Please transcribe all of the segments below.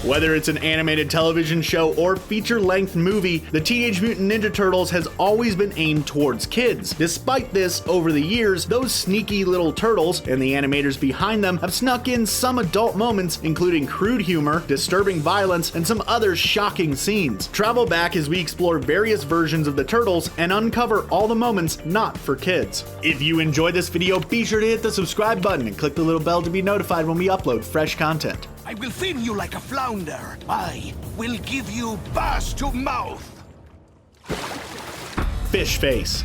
Whether it's an animated television show or feature-length movie, the Teenage Mutant Ninja Turtles has always been aimed towards kids. Despite this, over the years, those sneaky little turtles and the animators behind them have snuck in some adult moments, including crude humor, disturbing violence, and some other shocking scenes. Travel back as we explore various versions of the Turtles and uncover all the moments not for kids. If you enjoyed this video, be sure to hit the subscribe button and click the little bell to be notified when we upload fresh content. I will thin you like a flounder. I will give you bars to mouth. FISHFACE.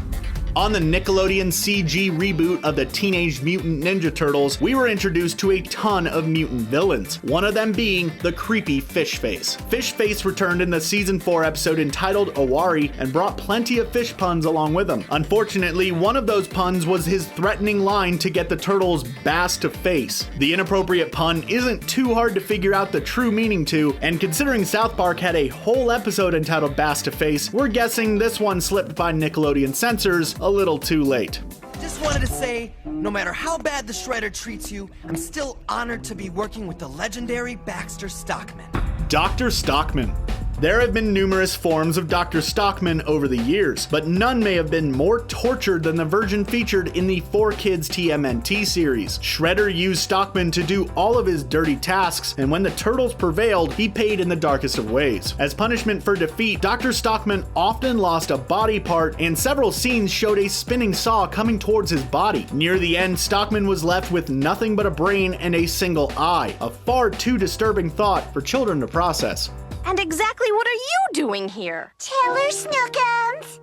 On the Nickelodeon CG reboot of the Teenage Mutant Ninja Turtles, we were introduced to a ton of mutant villains, one of them being the creepy FISHFACE. FISHFACE returned in the Season 4 episode entitled Owari and brought plenty of fish puns along with him. Unfortunately, one of those puns was his threatening line to get the turtles bass to face. The inappropriate pun isn't too hard to figure out the true meaning to, and considering South Park had a whole episode entitled Bass to Face, we're guessing this one slipped by Nickelodeon censors a little too late. Just wanted to say, no matter how bad the Shredder treats you, I'm still honored to be working with the legendary Baxter Stockman. Dr. Stockman. There have been numerous forms of Dr. Stockman over the years, but none may have been more tortured than the version featured in the 4Kids TMNT series. Shredder used Stockman to do all of his dirty tasks, and when the Turtles prevailed, he paid in the darkest of ways. As punishment for defeat, Dr. Stockman often lost a body part, and several scenes showed a spinning saw coming towards his body. Near the end, Stockman was left with nothing but a brain and a single eye, a far too disturbing thought for children to process. And exactly what are you doing here? Taylor Snookums.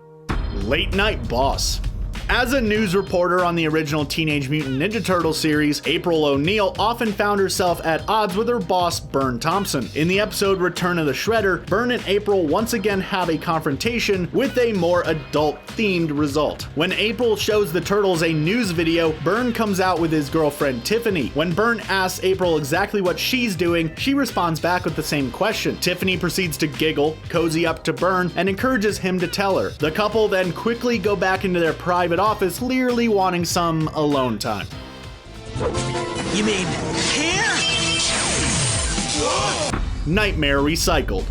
Late Night Boss. As a news reporter on the original Teenage Mutant Ninja Turtles series, April O'Neil often found herself at odds with her boss, Bern Thompson. In the episode Return of the Shredder, Bern and April once again have a confrontation with a more adult-themed result. When April shows the Turtles a news video, Bern comes out with his girlfriend Tiffany. When Bern asks April exactly what she's doing, she responds back with the same question. Tiffany proceeds to giggle, cozy up to Bern, and encourages him to tell her. The couple then quickly go back into their private office, clearly wanting some alone time. You mean here? Nightmare recycled.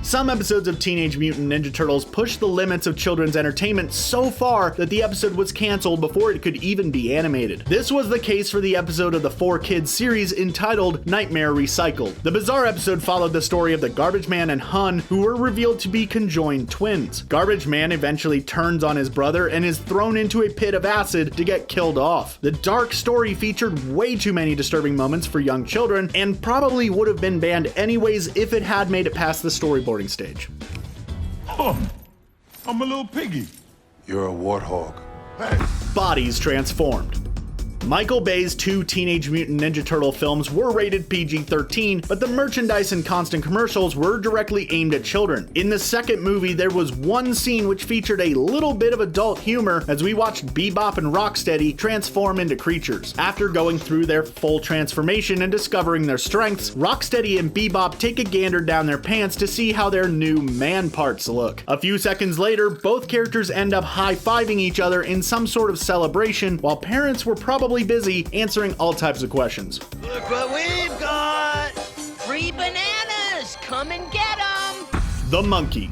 Some episodes of Teenage Mutant Ninja Turtles push the limits of children's entertainment so far that the episode was canceled before it could even be animated. This was the case for the episode of the 4Kids series entitled Nightmare Recycled. The bizarre episode followed the story of the Garbage Man and Hun, who were revealed to be conjoined twins. Garbage Man eventually turns on his brother and is thrown into a pit of acid to get killed off. The dark story featured way too many disturbing moments for young children and probably would have been banned anyways if it had made it past the storyboarding stage. Oh, I'm a little piggy. You're a warthog. Hey. Bodies transformed. Michael Bay's 2 Teenage Mutant Ninja Turtle films were rated PG-13, but the merchandise and constant commercials were directly aimed at children. In the second movie, there was one scene which featured a little bit of adult humor as we watched Bebop and Rocksteady transform into creatures. After going through their full transformation and discovering their strengths, Rocksteady and Bebop take a gander down their pants to see how their new man parts look. A few seconds later, both characters end up high-fiving each other in some sort of celebration, while parents were probably busy answering all types of questions. Look what we've got! Free bananas! Come and get them! The Monkey.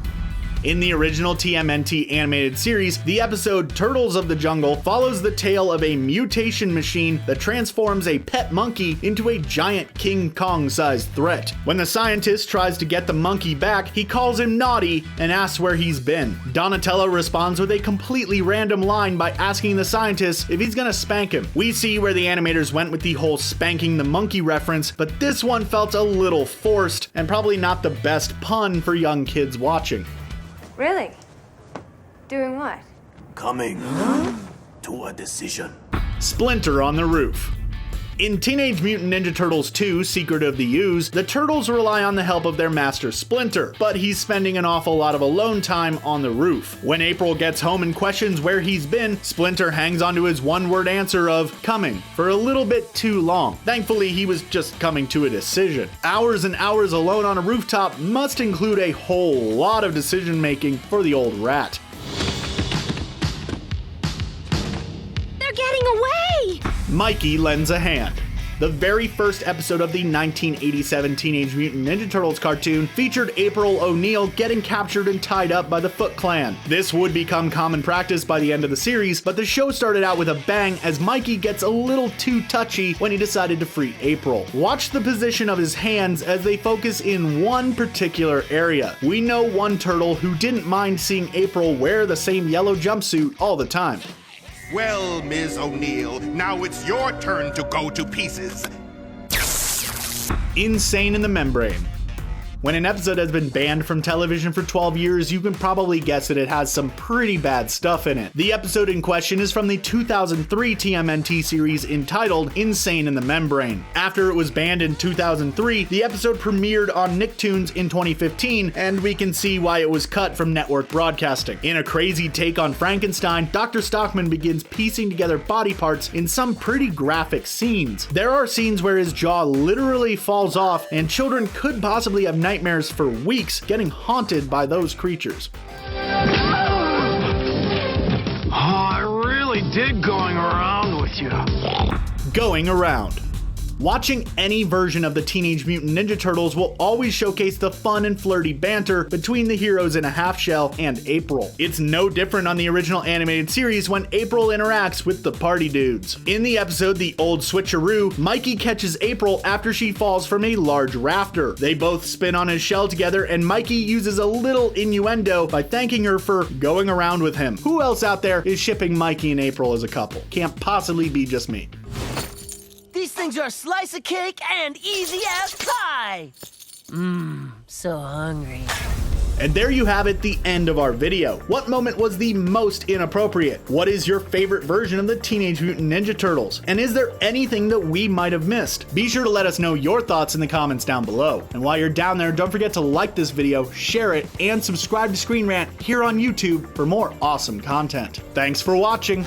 In the original TMNT animated series, the episode Turtles of the Jungle follows the tale of a mutation machine that transforms a pet monkey into a giant King Kong-sized threat. When the scientist tries to get the monkey back, he calls him naughty and asks where he's been. Donatello responds with a completely random line by asking the scientist if he's gonna spank him. We see where the animators went with the whole spanking the monkey reference, but this one felt a little forced and probably not the best pun for young kids watching. Really? Doing what? Coming to a decision. Splinter on the roof. In Teenage Mutant Ninja Turtles 2: Secret of the Ooze, the Turtles rely on the help of their master Splinter, but he's spending an awful lot of alone time on the roof. When April gets home and questions where he's been, Splinter hangs onto his one-word answer of coming for a little bit too long. Thankfully, he was just coming to a decision. Hours and hours alone on a rooftop must include a whole lot of decision-making for the old rat. They're getting away! Mikey lends a hand. The very first episode of the 1987 Teenage Mutant Ninja Turtles cartoon featured April O'Neil getting captured and tied up by the Foot Clan. This would become common practice by the end of the series, but the show started out with a bang as Mikey gets a little too touchy when he decided to free April. Watch the position of his hands as they focus in one particular area. We know one turtle who didn't mind seeing April wear the same yellow jumpsuit all the time. Well, Ms. O'Neill, now it's your turn to go to pieces. Insane in the Membrane. When an episode has been banned from television for 12 years, you can probably guess that it has some pretty bad stuff in it. The episode in question is from the 2003 TMNT series entitled Insane in the Membrane. After it was banned in 2003, the episode premiered on Nicktoons in 2015, and we can see why it was cut from network broadcasting. In a crazy take on Frankenstein, Dr. Stockman begins piecing together body parts in some pretty graphic scenes. There are scenes where his jaw literally falls off, and children could possibly have nightmares for weeks getting haunted by those creatures. I really did going around with you. Going around. Watching any version of the Teenage Mutant Ninja Turtles will always showcase the fun and flirty banter between the heroes in a half shell and April. It's no different on the original animated series when April interacts with the party dudes. In the episode The Old Switcheroo, Mikey catches April after she falls from a large rafter. They both spin on his shell together, and Mikey uses a little innuendo by thanking her for going around with him. Who else out there is shipping Mikey and April as a couple? Can't possibly be just me. These things are a slice of cake and easy as pie. So hungry. And there you have it, the end of our video. What moment was the most inappropriate? What is your favorite version of the Teenage Mutant Ninja Turtles? And is there anything that we might have missed? Be sure to let us know your thoughts in the comments down below. And while you're down there, don't forget to like this video, share it, and subscribe to ScreenRant here on YouTube for more awesome content. Thanks for watching.